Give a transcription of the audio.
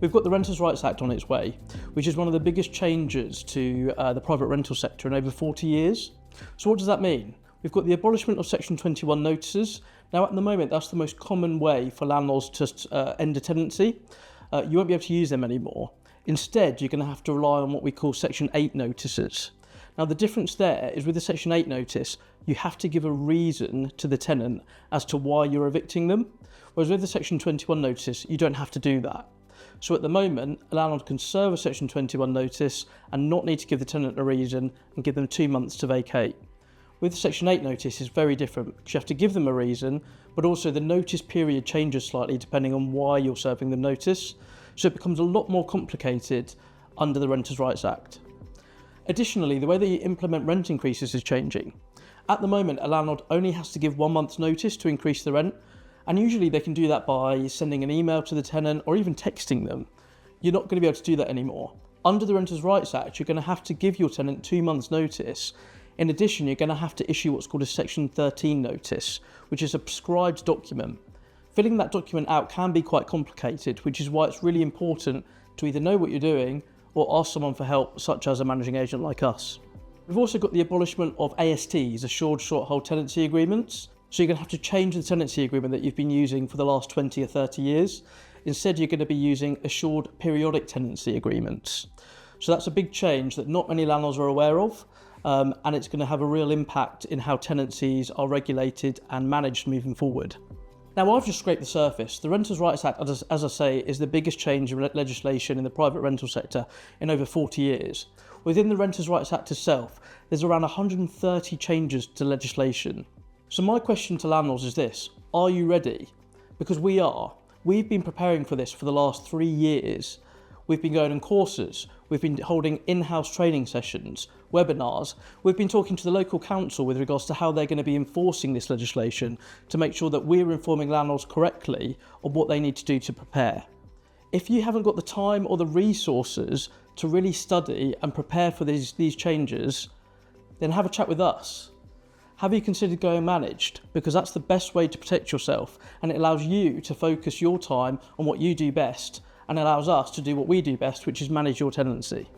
We've got the Renters' Rights Act on its way, which is one of the biggest changes to the private rental sector in over 40 years. So what does that mean? We've got the abolishment of Section 21 notices. Now at the moment, that's the most common way for landlords to end a tenancy. You won't be able to use them anymore. Instead, you're going to have to rely on what we call Section 8 notices. Now the difference there is with the Section 8 notice, you have to give a reason to the tenant as to why you're evicting them. Whereas with the Section 21 notice, you don't have to do that. So at the moment, a landlord can serve a Section 21 notice and not need to give the tenant a reason and give them 2 months to vacate. With the Section 8 notice, it's very different because you have to give them a reason, but also the notice period changes slightly depending on why you're serving the notice. So it becomes a lot more complicated under the Renters' Rights Act. Additionally, the way that you implement rent increases is changing. At the moment, a landlord only has to give 1 month's notice to increase the rent, and usually they can do that by sending an email to the tenant or even texting them. You're not going to be able to do that anymore. Under the Renters' Rights Act, you're going to have to give your tenant 2 months' notice. In addition, you're going to have to issue what's called a Section 13 notice, which is a prescribed document. Filling that document out can be quite complicated, which is why it's really important to either know what you're doing or ask someone for help, such as a managing agent like us. We've also got the abolishment of ASTs, Assured Short Hold Tenancy Agreements. So you're going to have to change the tenancy agreement that you've been using for the last 20 or 30 years. Instead, you're going to be using assured periodic tenancy agreements. So that's a big change that not many landlords are aware of, and it's going to have a real impact in how tenancies are regulated and managed moving forward. Now, I've just scraped the surface. The Renters' Rights Act, as I say, is the biggest change in legislation in the private rental sector in over 40 years. Within the Renters' Rights Act itself, there's around 130 changes to legislation. So my question to landlords is this: are you ready? Because we are. We've been preparing for this for the last 3 years. We've been going on courses, we've been holding in-house training sessions, webinars, we've been talking to the local council with regards to how they're going to be enforcing this legislation to make sure that we're informing landlords correctly on what they need to do to prepare. If you haven't got the time or the resources to really study and prepare for these changes, then have a chat with us. Have you considered going managed? Because that's the best way to protect yourself, and it allows you to focus your time on what you do best and allows us to do what we do best, which is manage your tenancy.